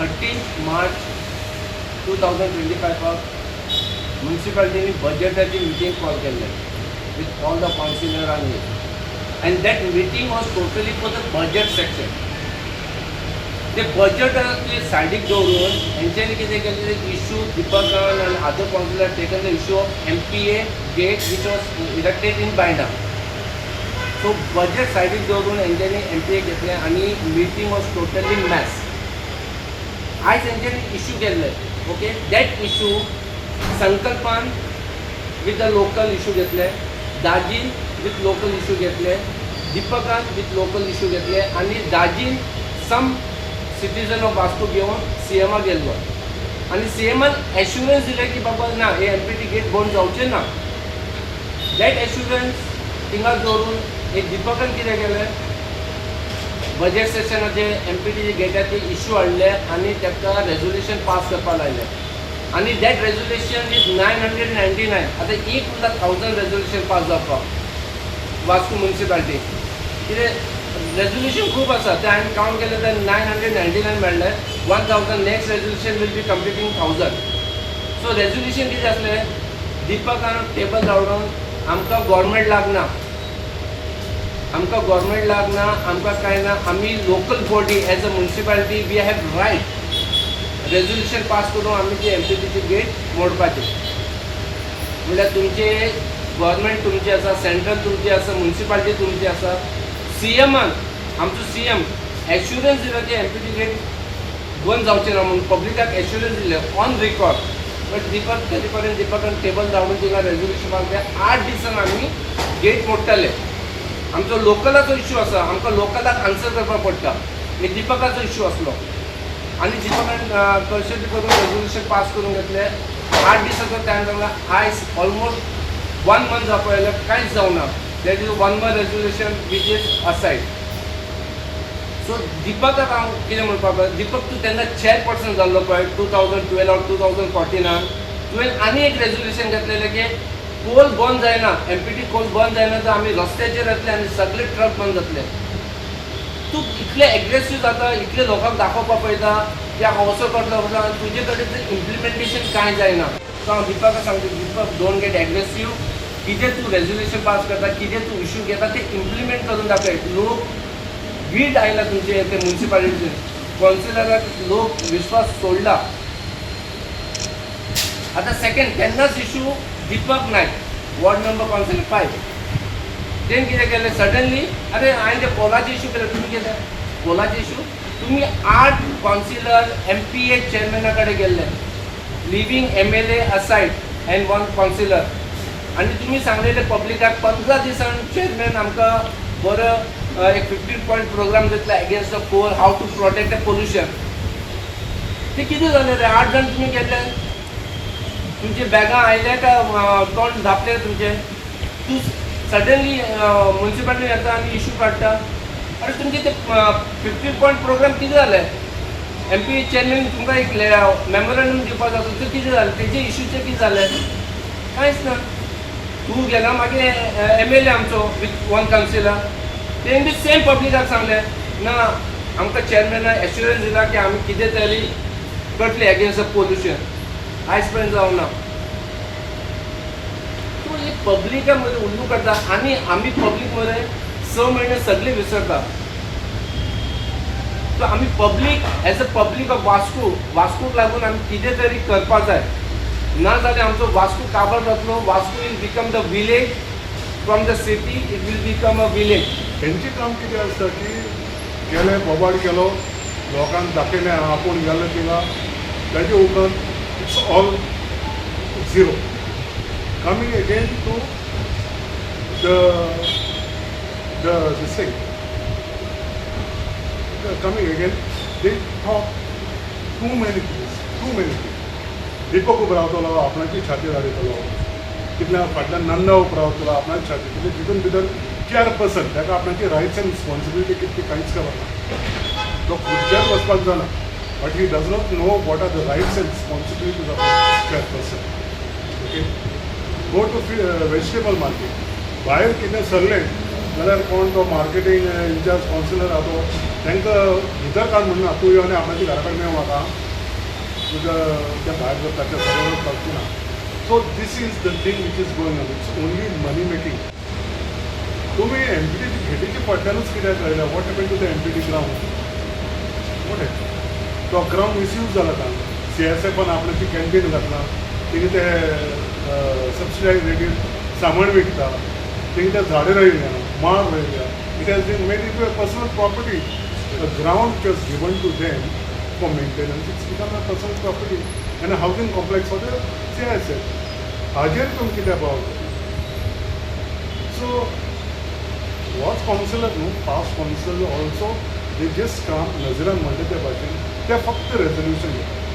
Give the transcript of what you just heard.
13 March 2025 म्युनिसिपालिटीनी बजेटाची meeting call केल्ले with all the counsellor and that meeting was totally for the budget section. The budget साइडीक दवरून हेंच्यांनी कितें केलें issue दीपकान and other councillors taken the issue of MPA gate which was erected in Baina. So budget साइडीक दवरून हेंच्यांनी MPA घेतलें आनी meeting was totally mess. आयज हेंच्यांनी issue केल्ले okay that issue संकल्पान with the local issue घेतले दाजीन with local issue घेतले दीपकान with local issue घेतले आनी दाजीन some citizen of Vasco घेवन CMा गेल्लो आनी CMान एश्युरन्स दिले की बाबा ना हे MPT गेट बंद जावचें ना दॅट एश्युरन्स थिंगा दवरून हे दीपकान कितें केलें बजेट सेशनाचे MPT गेटाचे इश्यू हाडले आनी ताका रेजोल्युशन पास करपाक लायलें आनी दॅट रेजोल्युशन इज 999 आतां 1,000 रेजोल्युशन पास जावपाक वास्को म्युनिसिपालिटी कितें रेजोल्युशन खूब आसा ते हांवें कावंट केलें तर 999 मेळ्ळे 1,000 next resolution will be completing 1,000 so resolution कितें आसलें दीपकान टेबल धांवडून आमकां गव्हर्मेंट लागना आमकां कांय ना आमी local body as a municipality we have right resolution pass करून आमी ती MPTची गेट मोडपाची म्हणल्यार तुमचे गव्हर्मेंट तुमची आसा सेंट्रल तुमची आसा म्युनिसिपालिटी तुमची आसा CMान आमचो CM एश्युरन्स दिलो की MPT गेट बंद जावचें ना म्हणून पब्लिकाक एश्युरन्स दिले ऑन रिकॉर्ड बट दीपक तरी पर्यंत दीपकान टेबल धांवडून थिंगा रेजोल्युशन पास केलें 8 दिसान आमी गेट मोडटाले आमचो लोकलाचो इश्यू आसा आमकां लोकलाक आन्सर करपाक पडटा हे दीपकाचो इश्यू आसलो आनी दीपकान कशें बी करून रेजोल्युशन पास करून घेतले 8 दिसाचो टायम लागला आयज ऑलमोस्ट 1 मंथ जावपाक आयलें कांयच जावना that is 1 month resolution which is aside so दीपकाक हांव कितें म्हणपाक दीपक तूं तेन्ना चेअरपर्सन जाल्लो पळय 2012 और 2014 तुवें आनी एक रेजोल्युशन घेतलेलें की कोल बंद जायना MPT कोल बंद जायना तर आमी रस्त्याचेर येतले आनी सगळे ट्रक बंद जातले तूं इतले एग्रेसीव जाता इतले लोकांक दाखोवपाक पळयता की हांव असो करतलो आनी तुजे कडेन तें इम्प्लिमेंटेशन कांय जायना सो हांव दीपकाक सांगता दीपक डोंट गेट एग्रेसीव कितें तूं रेजोल्युशन पास करता कितें तूं इश्यू घेता तें इम्प्लिमेंट करून दाखय लोक वीट आयला तुमचे ते म्युनिसिपालिटीचे काउन्सिलराक लोक विश्वास सोडला आतां सेकंड केन्नाच इश्यू दीपक नायक वॉर्ड नंबर काउन्सिलर 5 तेणें कितें केलें सडनली अरे हांवें ते पोलाचे इश्यू केले तुमी केले पोलाचे इश्यू तुमी 8 काउन्सिलर MPA चेअरमॅना कडेन गेल्ले लिव्हिंग MLA असायड एंड 1 काउन्सिलर आनी तुमी सांगलेले पब्लिकाक 15 दिसान चेअरमॅन आमकां बरो एक 15 पॉयंट प्रोग्राम दितलो एगेन्स्ट द पोर हाव टू प्रोटेक्ट द पोल्युशन ते कितें जालें रे 8 जाण तुमी गेल्ले तुमचे बॅगां आयले काय तोंड धापले तुमचे तूं सडनली म्युनिसिपालिटी येता आनी इश्यू काडटा अरे तुमचे ते 15 पॉयंट प्रोग्राम कितें जालें MPA चेअरमॅन तुमकां एक मेमोरंडम दिवपाक जाता तें कितें जालें तेजे इश्यूचें कितें जालें कांयच ना तूं गेला मागीर MLA आमचो विथ 1 काउन्सिलर तेणें बी सेम पब्लिकाक सांगलें ना आमकां चेअरमॅनान एश्युरन्स दिला की आमी कितें तरी करतले एगेन्स्ट द पोल्युशन आयज पर्यंत जावना तूं एक पब्लिका मदें उल्लू करता आनी आमी पब्लीक मदें 6 म्हयने सगळे विसरता सो आमी public as a public of वास्कोक लागून आमी कितें तरी करपाक जाय ना जाल्यार आमचो वास्को काबार जातलो Vasco will become the village from the city it will become a village तेंचें काम कितें आसता की गेले बोबाड केलो लोकांक दाखयलें आपूण गेलो थिंगा ताजे उपरांत it's all zero coming again to the this thing coming again they talk too many things Deepak उब रावतलो आपणाची छाती धाडितलो कितल्या फाटल्यान नन्ना उब रावतलो आपणाची छाती कितें तितून भितर चेअरपर्सन ताका आपणाची रायट्स एंड रिस्पॉन्सिबिलिटी कितें कांयच खबर तो खुर्च्यार बसपाक जाणा but he does not know what are the rights and responsibilities of chairperson okay go to vegetable market भायर कितें सरलें जाल्यार कोण तो मार्केटींग इन्चार्ज कावन्सिलर आहा तो तांकां भितर काड म्हणना तूं येवन आपणाची घरा कडेन मेळ म्हाका तुका त्या भायर जाता त्या सगळ्यांक पावची ना. So this is the thing which is going on. It's only money making. तुम्ही एमपीटी घेटीचे फाटल्यानूच कित्याक कळटा what happen to the MPT ground. What happen to ground misuse जाला आतां. CSFन आपणाची कॅन्टीन घातला तिगे ते सबसिडायज रेटीर सामान विकता तिगे ते झाडां रोयल्या माड रोयल्या. It has been made in a personal property. The ground was given to them for maintenance. It's become a personal property and a housing complex for the CSF. हाजेर तुमी कित्याक पावता. सो वॉच कावन्सिलर न्हू पास council also they just काम नजरान म्हणटा त्या भाशेन ते फक्त रेजोल्युशन घेता.